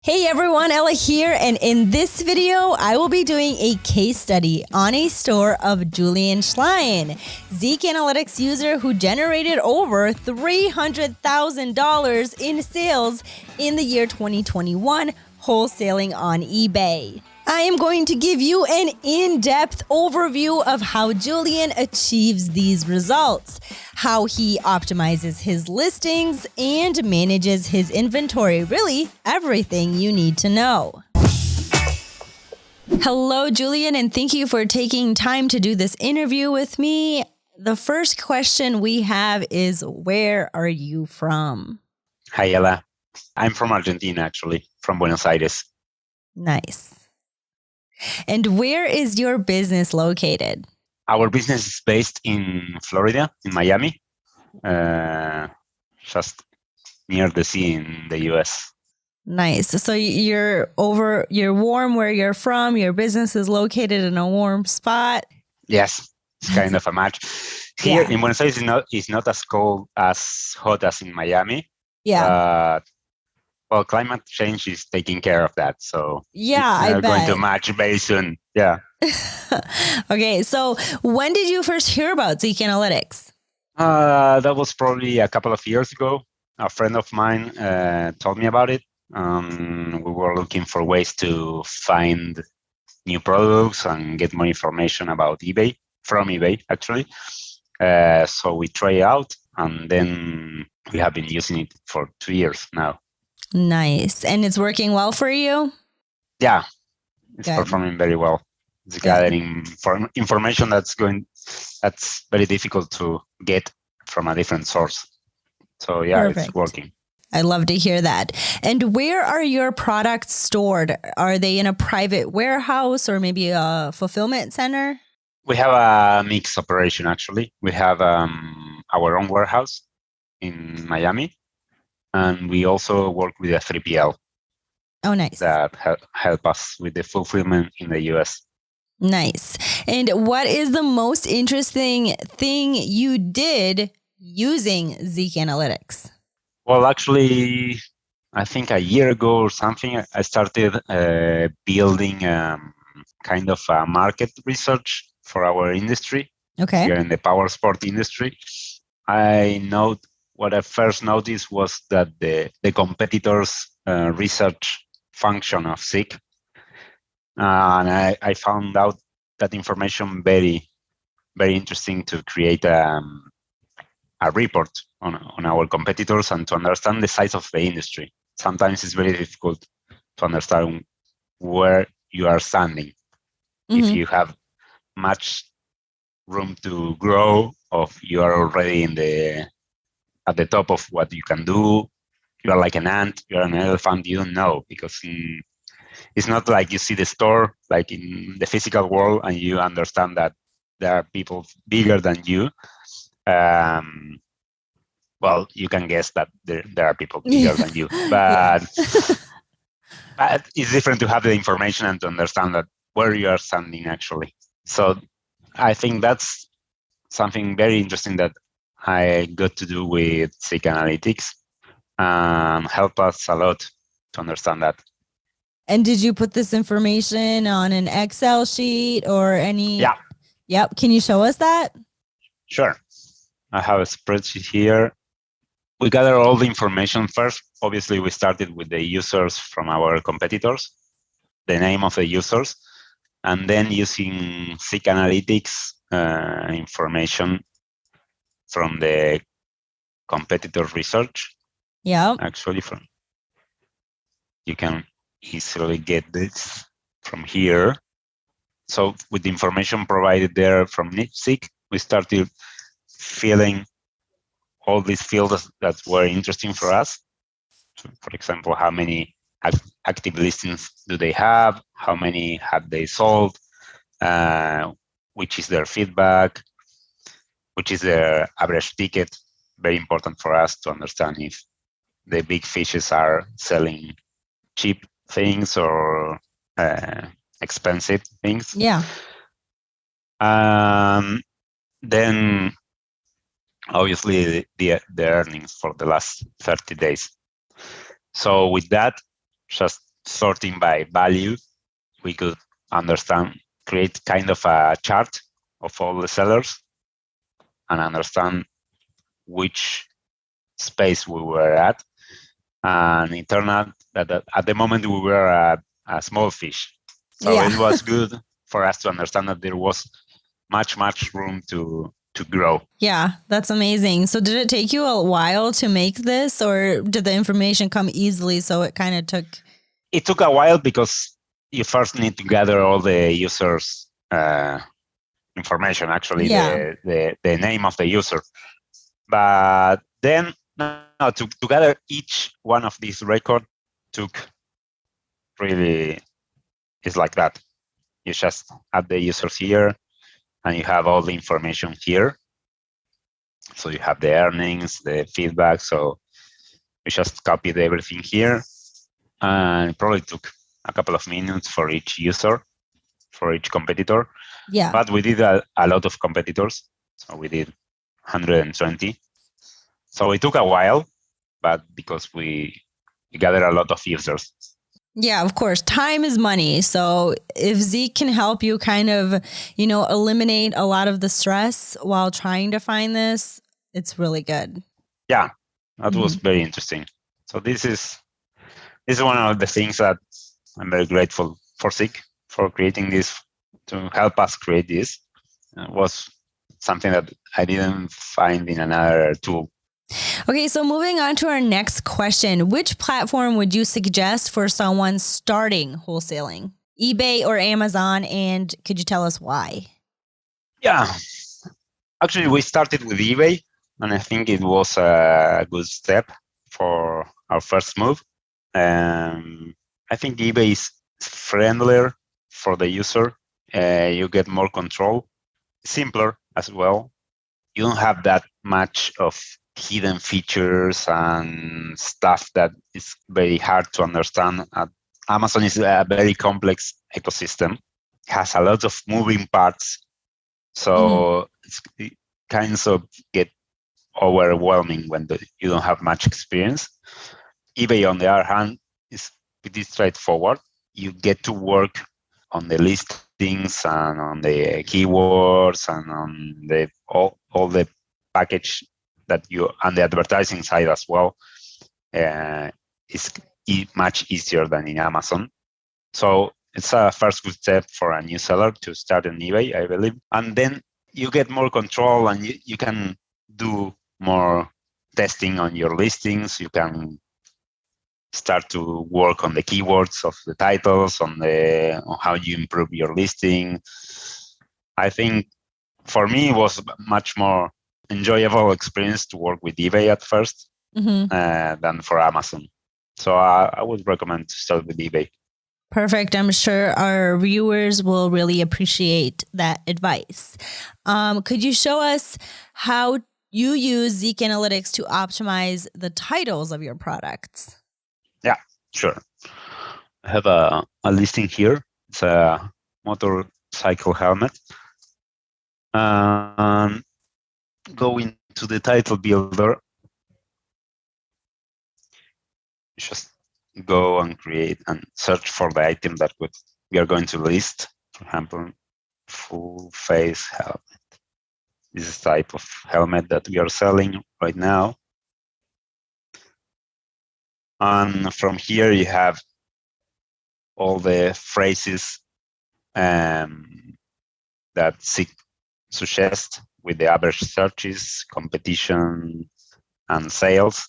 Hey everyone, Ella here, and in this video, I will be doing a case study on a store of Julián Schlaen, ZIK Analytics user who generated over $300,000 in sales in the year 2021, wholesaling on eBay. I am going to give you an in-depth overview of how Julián achieves these results, how he optimizes his listings, and manages his inventory. Really, everything you need to know. Hello, Julián, and thank you for taking time to do this interview with me. The first question we have is, where are you from? Hi, Ella. I'm from Argentina, actually, from Buenos Aires. Nice. And where is your business located? Our business is based in Florida, in Miami, just near the sea in the US. Nice. So you're warm where you're from. Your business is located in a warm spot. Yes, it's kind of a match. Here in Buenos Aires, it's not as cold, as hot as in Miami. Yeah. Well, climate change is taking care of that. So I bet. going to match very soon. Yeah. Okay. So when did you first hear about ZIK Analytics? That was probably a couple of years ago. A friend of mine told me about it. We were looking for ways to find new products and get more information about eBay, from eBay, actually. So we try out, and then we have been using it for 2 years now. Nice. And it's working well for you? Yeah, it's performing very well. It's gathering information that's very difficult to get from a different source. So yeah, Perfect. It's working. I love to hear that. And where are your products stored? Are they in a private warehouse or maybe a fulfillment center? We have a mixed operation, actually. We have our own warehouse in Miami, and we also work with a 3PL. Oh, nice. That help us with the fulfillment in the US. Nice. And what is the most interesting thing you did using ZIK Analytics? Well, actually, I think a year ago or something, I started building kind of a market research for our industry. Okay. Here in the power sport industry. What I first noticed was that the competitors' research function of ZIK, and I found out that information very, very interesting to create a report on our competitors and to understand the size of the industry. Sometimes it's very difficult to understand where you are standing. Mm-hmm. If you have much room to grow, or you are already at the top of what you can do, you are like an ant, you're an elephant, you don't know, because it's not like you see the store like in the physical world and you understand that there are people bigger than you. Well, you can guess that there are people bigger than you, but but it's different to have the information and to understand that where you are standing actually. So I think that's something very interesting that I got to do with ZIK Analytics, and help us a lot to understand that. And did you put this information on an Excel sheet or any? Yeah. Yep. Can you show us that? Sure. I have a spreadsheet here. We gather all the information first. Obviously, we started with the users from our competitors, the name of the users, and then using ZIK Analytics information from the competitor research. Yeah. Actually, you can easily get this from here. So with the information provided there from ZIK, we started filling all these fields that were interesting for us. So, for example, how many active listings do they have? How many have they sold? Which is their feedback? Which is their average ticket? Very important for us to understand if the big fishes are selling cheap things or expensive things. Yeah. Then obviously the earnings for the last 30 days. So with that, just sorting by value, we could create kind of a chart of all the sellers and understand which space we were at. And it turned out that at the moment we were a small fish. So it was good for us to understand that there was much room to grow. Yeah, that's amazing. So did it take you a while to make this, or did the information come easily? So it kind of took... It took a while because you first need to gather all the users' information, actually, the name of the user. But then to gather each one of these records took really, it's like that. You just add the users here and you have all the information here. So you have the earnings, the feedback. So we just copied everything here. And it probably took a couple of minutes for each user, for each competitor. Yeah. But we did a lot of competitors. So we did 120. So it took a while, but because we gathered a lot of users. Yeah, of course. Time is money. So if ZIK can help you kind of, eliminate a lot of the stress while trying to find this, it's really good. Yeah, that was very interesting. So this is one of the things that I'm very grateful for ZIK for creating this, to help us create this. It was something that I didn't find in another tool. Okay, so moving on to our next question. Which platform would you suggest for someone starting wholesaling? eBay or Amazon? And could you tell us why? Yeah, actually, we started with eBay, and I think it was a good step for our first move. I think eBay is friendlier for the user. You get more control, simpler as well. You don't have that much of hidden features and stuff that is very hard to understand. Amazon is a very complex ecosystem. It has a lot of moving parts. So it kind of get overwhelming when you don't have much experience. eBay, on the other hand, is pretty straightforward. You get to work on the listings and on the keywords and on the all the package that and the advertising side as well is much easier than in Amazon. So it's a first good step for a new seller to start on eBay, I believe. And then you get more control and you can do more testing on your listings. You can start to work on the keywords of the titles, on how you improve your listing. I think for me, it was much more enjoyable experience to work with eBay at first than for Amazon. So I would recommend to start with eBay. Perfect. I'm sure our viewers will really appreciate that advice. Could you show us how you use ZIK Analytics to optimize the titles of your products? Yeah, sure. I have a listing here. It's a motorcycle helmet. Go into the title builder. Just go and create and search for the item that we are going to list. For example, full face helmet. This is the type of helmet that we are selling right now. And from here you have all the phrases that ZIK suggests with the average searches, competition, and sales.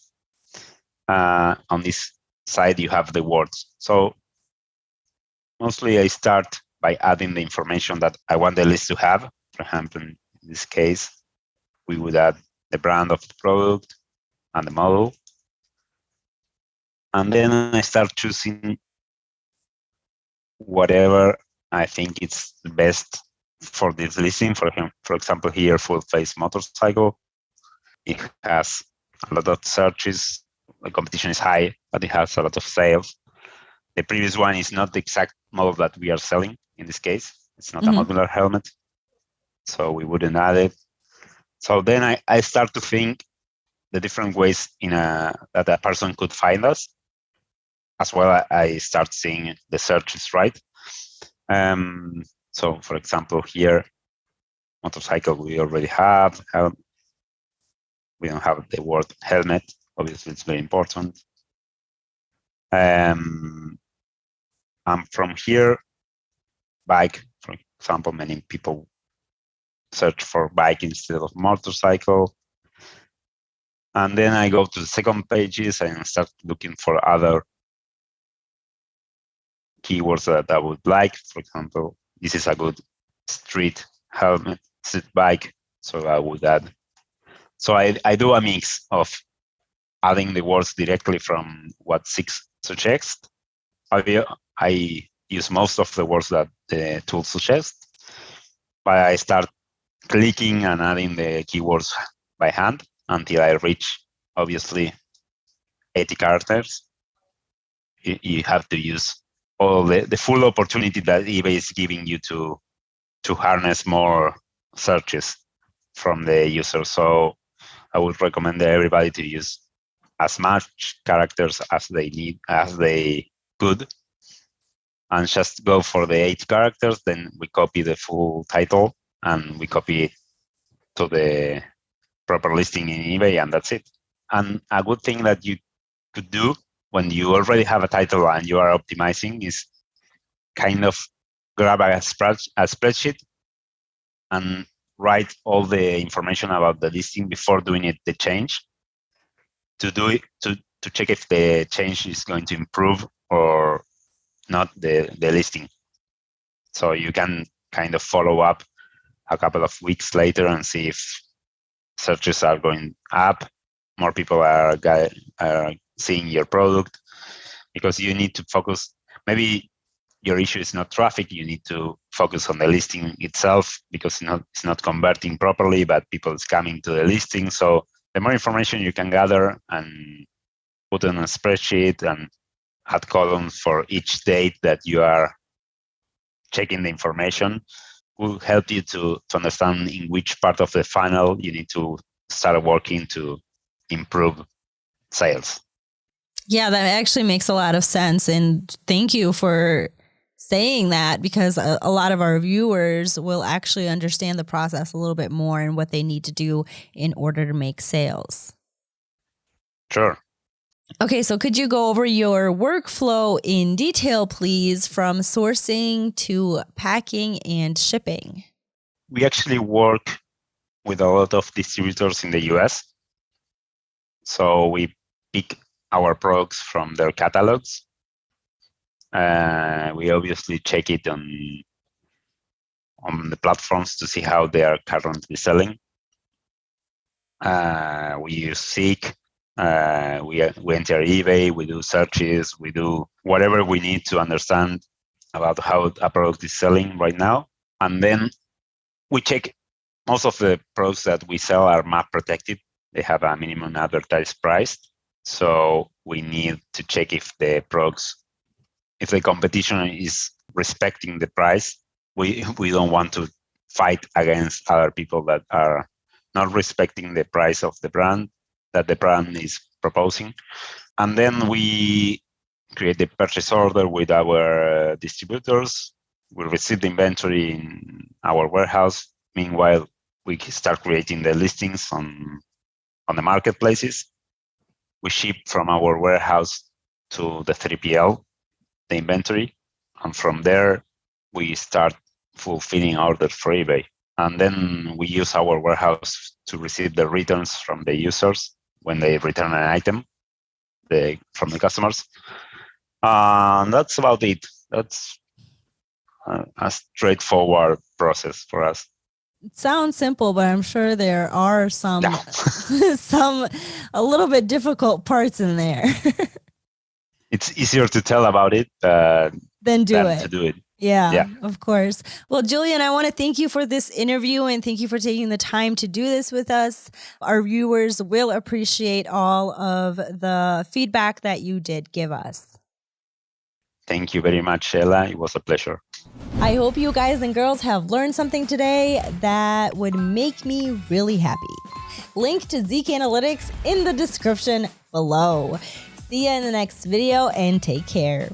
On this side, you have the words. So mostly I start by adding the information that I want the list to have. For example, in this case, we would add the brand of the product and the model. And then I start choosing whatever I think it's the best for this listing. For example, here, full face motorcycle. It has a lot of searches. The competition is high, but it has a lot of sales. The previous one is not the exact model that we are selling in this case. It's not a modular helmet, so we wouldn't add it. So then I start to think the different ways that a person could find us. as well, I start seeing the searches, right? So, for example, here, motorcycle we already have. We don't have the word helmet. Obviously, it's very important. And from here, bike, for example, many people search for bike instead of motorcycle. And then I go to the second pages and start looking for other keywords that I would like. For example, this is a good street helmet, street bike. So I would add. So I do a mix of adding the words directly from what ZIK suggests. I use most of the words that the tool suggests, but I start clicking and adding the keywords by hand until I reach, obviously, 80 characters. You have to use all the full opportunity that eBay is giving you to harness more searches from the user. So I would recommend everybody to use as much characters as they need, as they could, and just go for the 8 characters. Then we copy the full title and we copy it to the proper listing in eBay, and that's it. And a good thing that you could do when you already have a title and you are optimizing is kind of grab a spreadsheet and write all the information about the listing before doing it, the change, to check if the change is going to improve or not the listing. So you can kind of follow up a couple of weeks later and see if searches are going up, more people are seeing your product, because you need to focus. Maybe your issue is not traffic, you need to focus on the listing itself, because it's not converting properly, but people is coming to the listing. So the more information you can gather and put in a spreadsheet and add columns for each date that you are checking the information will help you to understand in which part of the funnel you need to start working to improve sales. Yeah, that actually makes a lot of sense. And thank you for saying that, because a lot of our viewers will actually understand the process a little bit more and what they need to do in order to make sales. Sure. Okay, so could you go over your workflow in detail, please, from sourcing to packing and shipping? We actually work with a lot of distributors in the US. So we pick our products from their catalogs. We obviously check it on the platforms to see how they are currently selling. We use ZIK. We enter eBay, we do searches, we do whatever we need to understand about how a product is selling right now. And then we check. Most of the products that we sell are map protected. They have a minimum advertised price. So we need to check if the competition is respecting the price. We don't want to fight against other people that are not respecting the price of the brand that the brand is proposing. And then we create the purchase order with our distributors. We receive the inventory in our warehouse. Meanwhile, we start creating the listings on the marketplaces. We ship from our warehouse to the 3PL, the inventory. And from there, we start fulfilling orders for eBay. And then we use our warehouse to receive the returns from the users when they return an item from the customers. That's about it. That's a straightforward process for us. It sounds simple, but I'm sure there are some a little bit difficult parts in there. It's easier to tell about it than to do it. Yeah, of course. Well, Julián, I want to thank you for this interview and thank you for taking the time to do this with us. Our viewers will appreciate all of the feedback that you did give us. Thank you very much, Ella. It was a pleasure. I hope you guys and girls have learned something today that would make me really happy. Link to ZIK Analytics in the description below. See you in the next video and take care.